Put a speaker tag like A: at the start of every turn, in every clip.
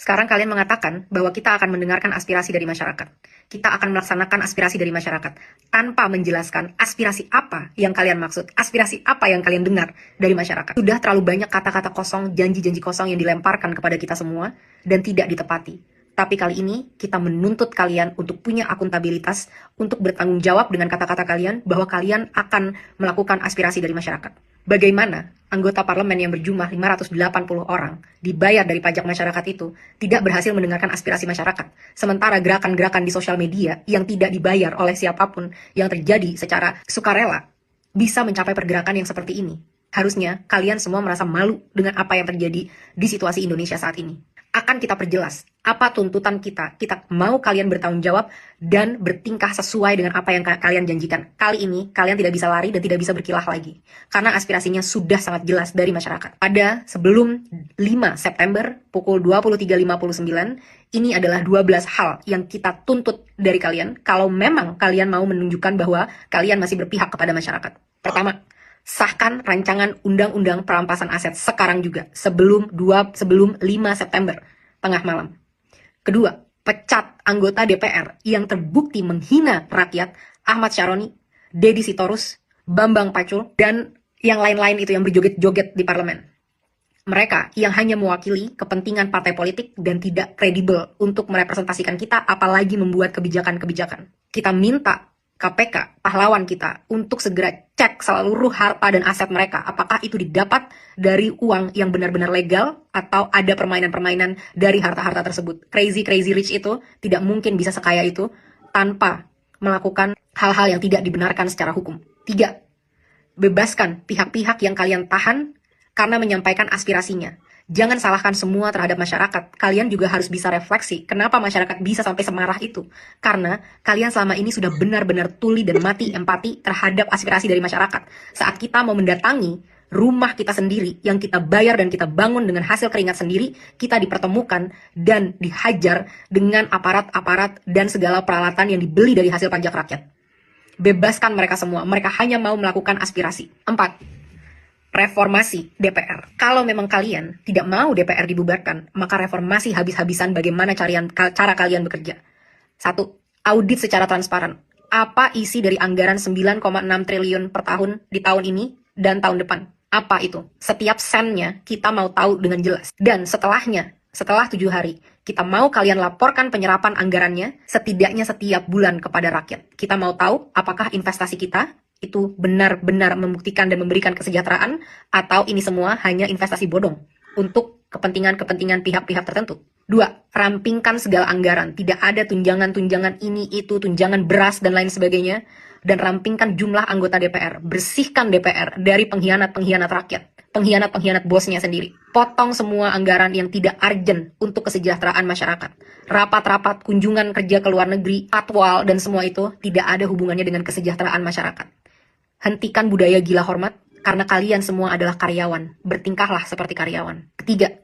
A: Sekarang kalian mengatakan bahwa kita akan mendengarkan aspirasi dari masyarakat. Kita akan melaksanakan aspirasi dari masyarakat tanpa menjelaskan aspirasi apa yang kalian maksud, aspirasi apa yang kalian dengar dari masyarakat. Sudah terlalu banyak kata-kata kosong, janji-janji kosong yang dilemparkan kepada kita semua dan tidak ditepati. Tapi kali ini kita menuntut kalian untuk punya akuntabilitas, untuk bertanggung jawab dengan kata-kata kalian bahwa kalian akan melakukan aspirasi dari masyarakat. Bagaimana anggota parlemen yang berjumlah 580 orang dibayar dari pajak masyarakat itu tidak berhasil mendengarkan aspirasi masyarakat. Sementara gerakan-gerakan di sosial media yang tidak dibayar oleh siapapun yang terjadi secara sukarela bisa mencapai pergerakan yang seperti ini. Harusnya kalian semua merasa malu dengan apa yang terjadi di situasi Indonesia saat ini. Akan kita perjelas apa tuntutan kita. Kita mau kalian bertanggung jawab dan bertingkah sesuai dengan apa yang kalian janjikan. Kali ini kalian tidak bisa lari dan tidak bisa berkilah lagi. Karena aspirasinya sudah sangat jelas dari masyarakat. Pada sebelum 5 September pukul 23.59, ini adalah 12 hal yang kita tuntut dari kalian kalau memang kalian mau menunjukkan bahwa kalian masih berpihak kepada masyarakat. Pertama, sahkan rancangan undang-undang perampasan aset sekarang juga, sebelum 5 September, tengah malam. Kedua, pecat anggota DPR yang terbukti menghina rakyat, Ahmad Syaroni, Deddy Sitorus, Bambang Pacul, dan yang lain-lain itu yang berjoget-joget di parlemen. Mereka yang hanya mewakili kepentingan partai politik dan tidak kredibel untuk merepresentasikan kita, apalagi membuat kebijakan-kebijakan. Kita minta KPK, pahlawan kita, untuk segera cek seluruh harta dan aset mereka. Apakah itu didapat dari uang yang benar-benar legal atau ada permainan-permainan dari harta-harta tersebut. Crazy rich itu tidak mungkin bisa sekaya itu tanpa melakukan hal-hal yang tidak dibenarkan secara hukum. 3. Bebaskan pihak-pihak yang kalian tahan karena menyampaikan aspirasinya. Jangan salahkan semua terhadap masyarakat. Kalian juga harus bisa refleksi kenapa masyarakat bisa sampai semarah itu. Karena kalian selama ini sudah benar-benar tuli dan mati empati terhadap aspirasi dari masyarakat. Saat kita mau mendatangi rumah kita sendiri yang kita bayar dan kita bangun dengan hasil keringat sendiri, kita dipertemukan dan dihajar dengan aparat-aparat dan segala peralatan yang dibeli dari hasil pajak rakyat. Bebaskan mereka semua. Mereka hanya mau melakukan aspirasi. 4. Reformasi DPR. Kalau memang kalian tidak mau DPR dibubarkan, maka reformasi habis-habisan bagaimana cara kalian bekerja. 1. Audit secara transparan. Apa isi dari anggaran 9,6 triliun per tahun di tahun ini dan tahun depan? Apa itu? Setiap sennya kita mau tahu dengan jelas. Dan setelahnya, setelah 7 hari, kita mau kalian laporkan penyerapan anggarannya setidaknya setiap bulan kepada rakyat. Kita mau tahu apakah investasi kita itu benar-benar membuktikan dan memberikan kesejahteraan, atau ini semua hanya investasi bodong untuk kepentingan-kepentingan pihak-pihak tertentu. 2. Rampingkan segala anggaran. Tidak ada tunjangan-tunjangan ini, itu, tunjangan beras, dan lain sebagainya. Dan rampingkan jumlah anggota DPR. Bersihkan DPR dari pengkhianat-pengkhianat rakyat. Pengkhianat-pengkhianat bosnya sendiri. Potong semua anggaran yang tidak urgent untuk kesejahteraan masyarakat. Rapat-rapat, kunjungan kerja ke luar negeri, patwal, dan semua itu tidak ada hubungannya dengan kesejahteraan masyarakat. Hentikan budaya gila hormat, karena kalian semua adalah karyawan. Bertingkahlah seperti karyawan. Ketiga,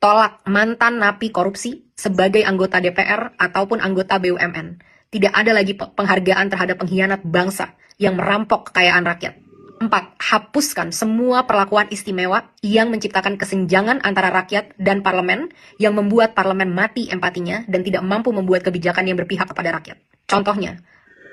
A: tolak mantan napi korupsi sebagai anggota DPR ataupun anggota BUMN. Tidak ada lagi penghargaan terhadap pengkhianat bangsa yang merampok kekayaan rakyat. 4. Hapuskan semua perlakuan istimewa yang menciptakan kesenjangan antara rakyat dan parlemen, yang membuat parlemen mati empatinya dan tidak mampu membuat kebijakan yang berpihak kepada rakyat. Contohnya,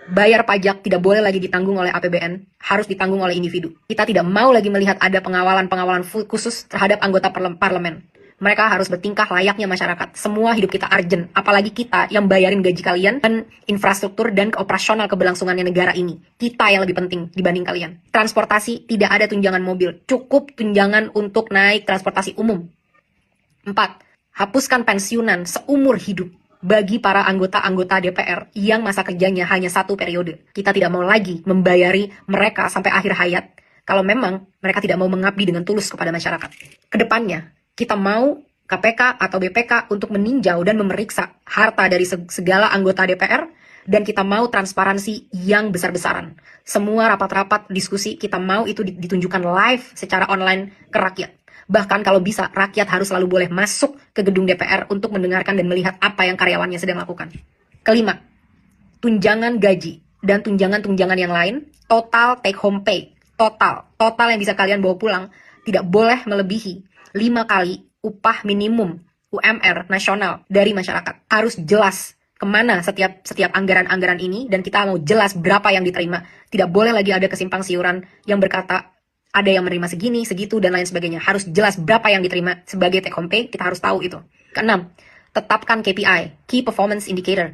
A: bayar pajak tidak boleh lagi ditanggung oleh APBN, harus ditanggung oleh individu. Kita tidak mau lagi melihat ada pengawalan khusus terhadap anggota parlemen. Mereka harus bertingkah layaknya masyarakat. Semua hidup kita urgent, apalagi kita yang bayarin gaji kalian dan infrastruktur dan operasional keberlangsungannya negara ini. Kita yang lebih penting dibanding kalian. Transportasi, tidak ada tunjangan mobil, cukup tunjangan untuk naik transportasi umum. 4. Hapuskan pensiunan seumur hidup bagi para anggota-anggota DPR yang masa kerjanya hanya 1 periode. Kita tidak mau lagi membayari mereka sampai akhir hayat kalau memang mereka tidak mau mengabdi dengan tulus kepada masyarakat. Kedepannya, kita mau KPK atau BPK untuk meninjau dan memeriksa harta dari segala anggota DPR, dan kita mau transparansi yang besar-besaran. Semua rapat-rapat diskusi kita mau itu ditunjukkan live secara online ke rakyat. Bahkan kalau bisa, rakyat harus selalu boleh masuk ke gedung DPR untuk mendengarkan dan melihat apa yang karyawannya sedang lakukan. Kelima, tunjangan gaji dan tunjangan-tunjangan yang lain, total take home pay, total yang bisa kalian bawa pulang, tidak boleh melebihi 5 kali upah minimum UMR nasional dari masyarakat. Harus jelas kemana setiap anggaran-anggaran ini, dan kita mau jelas berapa yang diterima. Tidak boleh lagi ada kesimpang siuran yang berkata ada yang menerima segini, segitu, dan lain sebagainya. Harus jelas berapa yang diterima sebagai take home pay, kita harus tahu itu. Keenam, tetapkan KPI, Key Performance Indicator,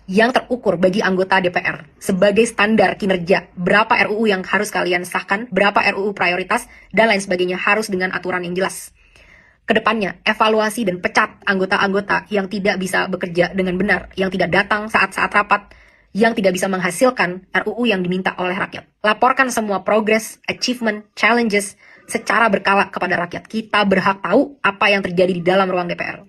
A: yang terukur bagi anggota DPR sebagai standar kinerja. Berapa RUU yang harus kalian sahkan, berapa RUU prioritas, dan lain sebagainya, harus dengan aturan yang jelas. Kedepannya, evaluasi dan pecat anggota-anggota yang tidak bisa bekerja dengan benar, yang tidak datang saat-saat rapat, yang tidak bisa menghasilkan RUU yang diminta oleh rakyat. Laporkan semua progress, achievement, challenges secara berkala kepada rakyat. Kita berhak tahu apa yang terjadi di dalam ruang DPR.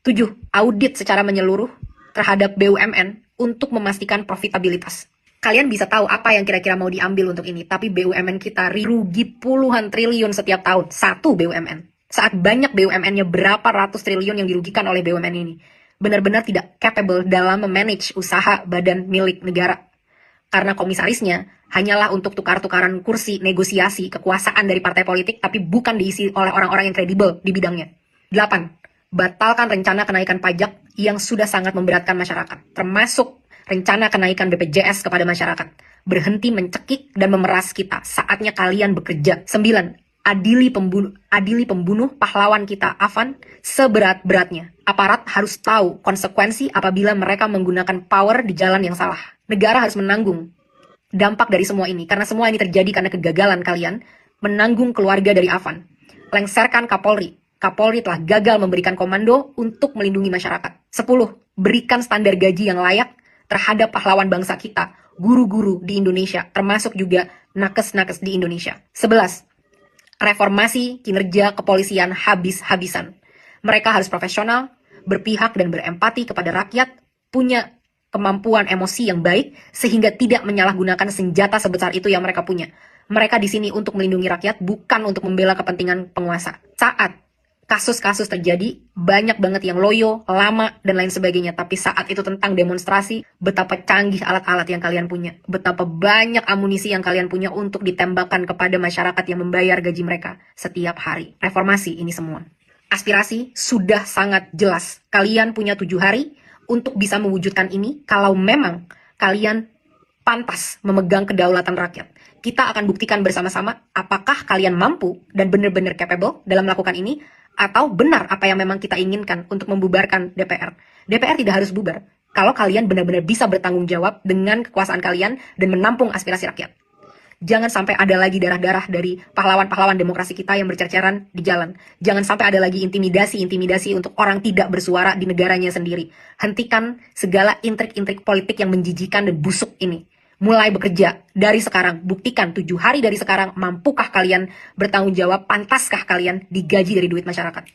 A: 7. Audit secara menyeluruh terhadap BUMN untuk memastikan profitabilitas. Kalian bisa tahu apa yang kira-kira mau diambil untuk ini, tapi BUMN kita rugi puluhan triliun setiap tahun. Satu BUMN. Saat banyak BUMN-nya berapa ratus triliun yang dirugikan oleh BUMN ini. Benar-benar tidak capable dalam memanage usaha badan milik negara. Karena komisarisnya hanyalah untuk tukar-tukaran kursi, negosiasi, kekuasaan dari partai politik, tapi bukan diisi oleh orang-orang yang kredibel di bidangnya. 8. Batalkan rencana kenaikan pajak yang sudah sangat memberatkan masyarakat, termasuk rencana kenaikan BPJS kepada masyarakat. Berhenti mencekik dan memeras kita, saatnya kalian bekerja. 9. Adili pembunuh pahlawan kita, Afan, seberat-beratnya. Aparat harus tahu konsekuensi apabila mereka menggunakan power di jalan yang salah. Negara harus menanggung dampak dari semua ini, karena semua ini terjadi karena kegagalan kalian menanggung keluarga dari Afan. Lengserkan Kapolri. Kapolri telah gagal memberikan komando untuk melindungi masyarakat. 10. Berikan standar gaji yang layak terhadap pahlawan bangsa kita, guru-guru di Indonesia, termasuk juga nakes-nakes di Indonesia. 11. Reformasi kinerja kepolisian habis-habisan. Mereka harus profesional, berpihak dan berempati kepada rakyat, punya kemampuan emosi yang baik, sehingga tidak menyalahgunakan senjata sebesar itu yang mereka punya. Mereka di sini untuk melindungi rakyat, bukan untuk membela kepentingan penguasa. Saat kasus-kasus terjadi, banyak banget yang loyo, lama, dan lain sebagainya. Tapi saat itu tentang demonstrasi, betapa canggih alat-alat yang kalian punya. Betapa banyak amunisi yang kalian punya untuk ditembakkan kepada masyarakat yang membayar gaji mereka setiap hari. Reformasi ini semua. Aspirasi sudah sangat jelas. Kalian punya 7 hari untuk bisa mewujudkan ini kalau memang kalian pantas memegang kedaulatan rakyat. Kita akan buktikan bersama-sama apakah kalian mampu dan benar-benar capable dalam melakukan ini, atau benar apa yang memang kita inginkan untuk membubarkan DPR. DPR tidak harus bubar kalau kalian benar-benar bisa bertanggung jawab dengan kekuasaan kalian dan menampung aspirasi rakyat. Jangan sampai ada lagi darah-darah dari pahlawan-pahlawan demokrasi kita yang bercerceran di jalan. Jangan sampai ada lagi intimidasi-intimidasi untuk orang tidak bersuara di negaranya sendiri. Hentikan segala intrik-intrik politik yang menjijikan dan busuk ini. Mulai bekerja dari sekarang. Buktikan 7 hari dari sekarang, mampukah kalian bertanggung jawab, pantaskah kalian digaji dari duit masyarakat.